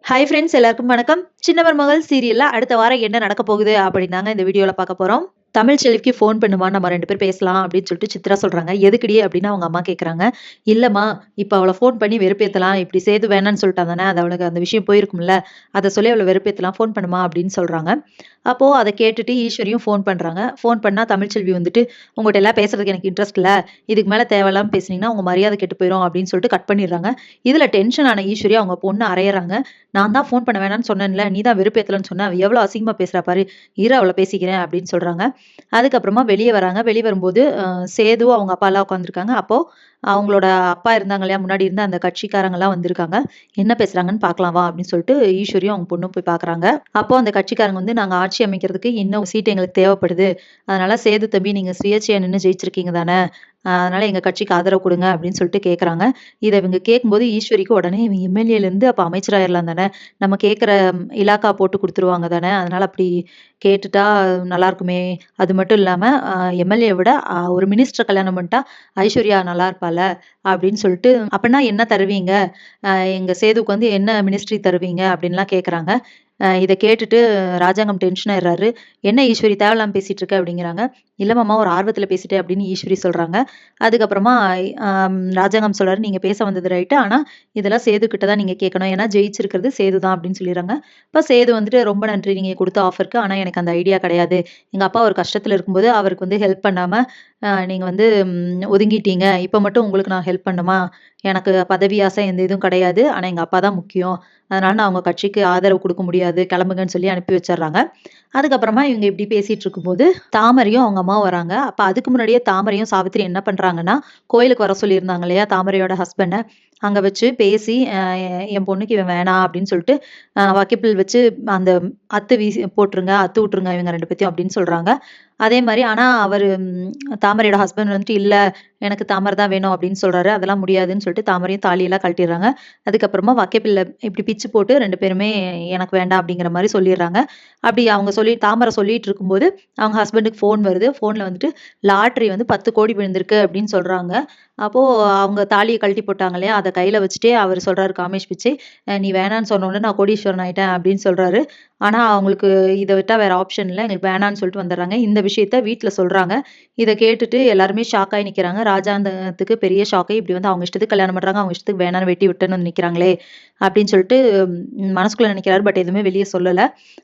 Hi friends, எல்லாருக்கும் வணக்கம். சின்ன மருமகள் சீரியல்ல அடுத்த வாரம் என்ன நடக்க போகுது அப்படின்னாங்க இந்த வீடியோல பார்க்க போறோம். தமிழ் செல்விக்கு ஃபோன் பண்ணுமா, நம்ம 2 பேரும் பேசலாம் அப்படின்னு சொல்லிட்டு சித்ரா சொல்றாங்க. எதுக்குடி அப்படின்னு அவங்க அம்மா கேட்குறாங்க. இல்லம்மா, இப்ப அவள ஃபோன் பண்ணி வெறுப்பேத்தலாம். இப்படி சேது வேணான்னு சொல்லிட்டா தானே, அது அவளுக்கு அந்த விஷயம் போயிருக்கும்ல. அத சொல்லி அவள வெறுப்பேத்தலாம். ஃபோன் பண்ணுமா அப்படின்னு சொல்றாங்க. அப்போ அத கேட்டுட்டு ஈஸ்வரியும் ஃபோன் பண்றாங்க. ஃபோன் பண்ணா தமிழ்ச்செல்வி வந்துட்டு, உங்கட்ட எல்லாம் பேசுறதுக்கு எனக்கு இன்ட்ரெஸ்ட் இல்ல. இதுக்கு மேல தேவையில்லாம பேசுனீங்கன்னா உங்க மரியாதை கெட்டு போயிரும் அப்படின்னு சொல்லிட்டு கட் பண்ணிடுறாங்க. இதுல டென்ஷன் ஆன ஈஸ்வரி அவங்க பொண்ண அறையறாங்க. நான் தான் ஃபோன் பண்ண வேணான்னு சொன்னேன்ல. நீ தான் வெறுப்பேத்தலன்னு சொன்ன. அவ எவ்வளோ அசிங்கமா பேசுறா பாரு. இரு அவள பேசிக்கிறேன் அப்படின்னு சொல்றாங்க. அதுக்கப்புறமா வெளிய வராங்க. வெளிய வரும்போது சேது அவங்க அப்பாலாம் உட்காந்துருக்காங்க. அப்போ அவங்களோட அப்பா இருந்தாங்க இல்லையா? முன்னாடி இருந்த அந்த கட்சிக்காரங்கலாம் வந்திருக்காங்க. என்ன பேசுறாங்கன்னு பார்க்கலாம் வா அப்படின்னு சொல்லிட்டு ஈஸ்வரியும் அவங்க பொண்ணும் போய் பார்க்குறாங்க. அப்போ அந்த கட்சிக்காரங்க வந்து நாங்க ஆட்சி அமைக்கிறதுக்கு இன்னும் சீட் எங்களுக்கு தேவைப்படுது. அதனால சேது தம்பி நீங்க சுயேட்சையா நின்னு ஜெயிச்சிருக்கீங்க தானே! அதனால எங்க கட்சிக்கு ஆதரவு குடுங்க அப்படின்னு சொல்லிட்டு கேட்குறாங்க. இத இவங்க கேட்கும்போது ஈஸ்வரிக்கு உடனே இவன் எம்எல்ஏலேருந்து அப்ப அமைச்சராயிரலாம் தானே! நம்ம கேட்குற இலாக்கா போட்டு குடுத்துருவாங்க தானே! அதனால அப்படி கேட்டுட்டா நல்லா இருக்குமே! அது மட்டும் இல்லாம எம்எல்ஏ விட ஒரு மினிஸ்டர கல்யாணம் பண்ணிட்டா ஐஸ்வர்யா நல்லா இருப்பாள்ல அப்படின்னு சொல்லிட்டு, அப்பன்னா என்ன தருவீங்க? எங்க சேதுவுக்கு வந்து என்ன மினிஸ்ட்ரி தருவீங்க? அப்படின்லாம் கேட்குறாங்க. இத கேட்டுட்டு ராஜாங்கம் டென்ஷன் ஆயிடுறாரு. "என்ன ஈஸ்வரி தேவையில்லாம பேசிட்டு இருக்க?" அப்படிங்கிறாங்க. "இல்ல மாமா ஒரு ஆர்வத்துல பேசிட்டேன்" அப்படின்னு ஈஸ்வரி சொல்றாங்க. அதுக்கப்புறமா ராஜாங்கம் சொல்றாரு, "நீங்க பேச வந்தது ரைட்டு. ஆனா இதெல்லாம் சேது கிட்ட தான் நீங்க கேட்கணும். ஏன்னா ஜெயிச்சிருக்கிறது சேது தான்" அப்படின்னு சொல்லிர்றாங்க. அப்ப சேது வந்துட்டு, "ரொம்ப நன்றி நீங்க குடுத்த ஆஃபருக்கு. ஆனா எனக்கு அந்த ஐடியா கிடையாது. எங்க அப்பா ஒரு கஷ்டத்துல இருக்கும்போது அவருக்கு வந்து ஹெல்ப் பண்ணாம நீங்க வந்து ஒதுங்கிட்டீங்க. இப்ப மட்டும் உங்களுக்கு நான் ஹெல்ப் பண்ணணுமா? எனக்கு பதவி ஆசை எந்த இதுவும் கிடையாது. ஆனா எங்க அப்பா தான் முக்கியம். அதனால நான் உங்க கட்சிக்கு ஆதரவு குடுக்க முடியாது. கிளம்புங்கன்னு" சொல்லி அனுப்பி வச்சர்றாங்க. அதுக்கப்புறமா இவங்க இப்படி பேசிட்டு இருக்கும்போது, தாமரையும் அவங்க அம்மாவும் வராங்க. அப்ப அதுக்கு முன்னாடியே தாமரையும் சாவித்திரி என்ன பண்றாங்கன்னா, கோயிலுக்கு வர சொல்லியிருந்தாங்க இல்லையா? தாமரையோட ஹஸ்பண்ட. அங்க வச்சு பேசி, என் பொண்ணுக்கு இவன் வேணாம் அப்படின்னு சொல்லிட்டு, வக்கிப்பில் வச்சு அந்த அத்து வீசி போட்டுருங்க, அத்து விட்டுருங்க இவங்க 2 பேத்தையும் அப்படின்னு சொல்றாங்க. அதே மாரி ஆனா அவரு தாமரையோட ஹஸ்பண்ட் வந்துட்டு, "இல்ல எனக்கு தாமரை தான் வேணும்" அப்படின்னு சொல்றாரு. அதெல்லாம் முடியாதுன்னு சொல்லிட்டு தாமரையும் தாலியெல்லாம் கழட்டிர்றாங்க. அதுக்கப்புறமா வக்கைப்பில்ல இப்படி பிச்சு போட்டு 2 பேருமே எனக்கு வேண்டாம் அப்படிங்கிற மாரி சொல்லிர்றாங்க. அப்படி அவங்க தாமரை சொல்லிட்டு இருக்கும்போது, அவங்க ஹஸ்பண்டுக்கு ஃபோன் வருது. ஃபோன்ல வந்துட்டு லாட்டரி வந்து 10,00,00,000 விழுந்திருக்கு அப்படின்னு சொல்றாங்க. அப்போ அவங்க தாலிய கழட்டி போட்டாங்க இல்லையா? அத கையில வச்சுட்டே அவரு சொல்றாரு காமேஷ் பிச்சை, "நீ வேணான்னு சொன்ன உடனே நான் கோடீஸ்வரன் ஆயிட்டேன்" அப்படின்னு சொல்றாரு. ஆனா அவங்களுக்கு இத விட்டா வேற ஆப்ஷன் இல்ல. எங்களுக்கு வேணான்னு சொல்லிட்டு வந்துர்றாங்க. இந்த விஷயத்த வீட்ல சொல்றாங்க. இத கேட்டுட்டு எல்லாருமே ஷாக் ஆயி நிக்கிறாங்க. ராஜாந்தத்துக்கு பெரிய ஷாக்கு. இப்படி வந்து அவங்க இஷ்டத்துக்கு கல்யாணம் பண்றாங்க. அவங்க இஷ்டத்துக்கு வேணான்னு வெட்டி விட்டுன்னு வந்து நிக்கிறாங்களே! அப்படின்னு சொல்லிட்டு மனசுக்குள்ள நினைக்கிறாரு. பட் எதுவுமே வெளிய சொல்லல.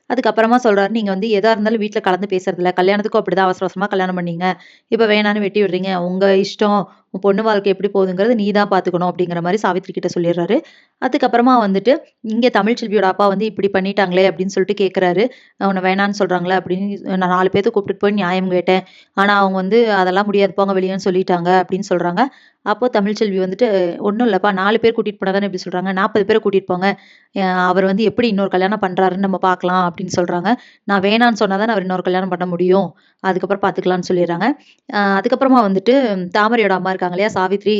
அதுக்கப்புறமா சொல்றாரு, "நீங்க வந்து எதா இருந்தாலும் வீட்ல கலந்து பேசுறதில்ல. கல்யாணத்துக்கும் அப்படிதான் அவசர அவசரமா கல்யாணம் பண்ணீங்க. இப்ப வேணான்னு வெட்டி விடுறீங்க. உங்க இஷ்டம். உன் பொண்ணு வாழ்க்கை எப்படி போகுதுங்கிறது நீ தான் பார்த்துக்கணும்." அப்படிங்கிற மாரி சாவித்திரி கிட்ட சொல்லிர்றாரு. அதுக்கப்புறமா வந்துட்டு, இங்க தமிழ்ச்செல்வியோட அப்பா வந்து இப்படி பண்ணிட்டாங்களே அப்படின்னு சொல்லிட்டு கேட்குறாரு. "உன்ன வேணான்னு சொல்றாங்களா?" அப்படின்னு நான் 4 பேத்த கூப்பிட்டுட்டு போய் நியாயம் கேட்டேன். ஆனா அவங்க வந்து அதெல்லாம் முடியாது போங்க வெளியன்னு சொல்லிட்டாங்க அப்படின்னு சொல்றாங்க. அப்போ தமிழ்ச்செல்வி வந்துட்டு, "ஒண்ணும் இல்லப்பா 4 பேர் கூட்டிட்டு போனா தானே இப்படி சொல்றாங்க. 40 பேர கூட்டிட்டு போங்க. அவர் வந்து எப்படி இன்னொரு கல்யாணம் பண்றாருன்னு நம்ம பார்க்கலாம்" அப்படின்னு சொல்றாங்க. "நான் வேணான்னு சொன்னா தானே அவர் இன்னொரு கல்யாணம் பண்ண முடியும். அதுக்கப்புறம் பார்த்துக்கலாம்னு" சொல்லிர்றாங்க. அதுக்கப்புறமா வந்துட்டு தாமரையோட அம்மா இருக்காங்க இல்லையா? சாவித்ரி.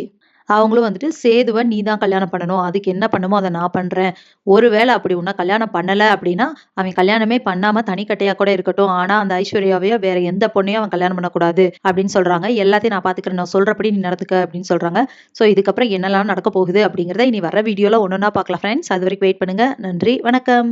அவங்களும் வந்துட்டு, "சேதுவ நீ தான் கல்யாணம் பண்ணணும். அதுக்கு என்ன பண்ணுமோ அத நான் பண்றேன். ஒருவேள அப்படி உன்ன கல்யாணம் பண்ணல அப்படின்னா, அவன் கல்யாணமே பண்ணாம தனிக்கட்டையா கூட இருக்கட்டும். ஆனா அந்த ஐஸ்வர்யாவையோ வேற எந்த பொண்ணையும் அவன் கல்யாணம் பண்ணக்கூடாது" அப்படின்னு சொல்றாங்க. "எல்லாத்தையும் நான் பார்த்துக்கிறேன். நான் சொல்றபடி நீ நடந்துக்க" அப்படின்னு சொல்றாங்க. ஸோ இதுக்கப்புறம் என்னலாம் நடக்க போகுது அப்படிங்கிறத இனி வர வீடியோல ஒண்ணொண்ணா பார்க்கலாம் ஃப்ரெண்ட்ஸ். அதுவரைக்கும் வெயிட் பண்ணுங்க. நன்றி, வணக்கம்.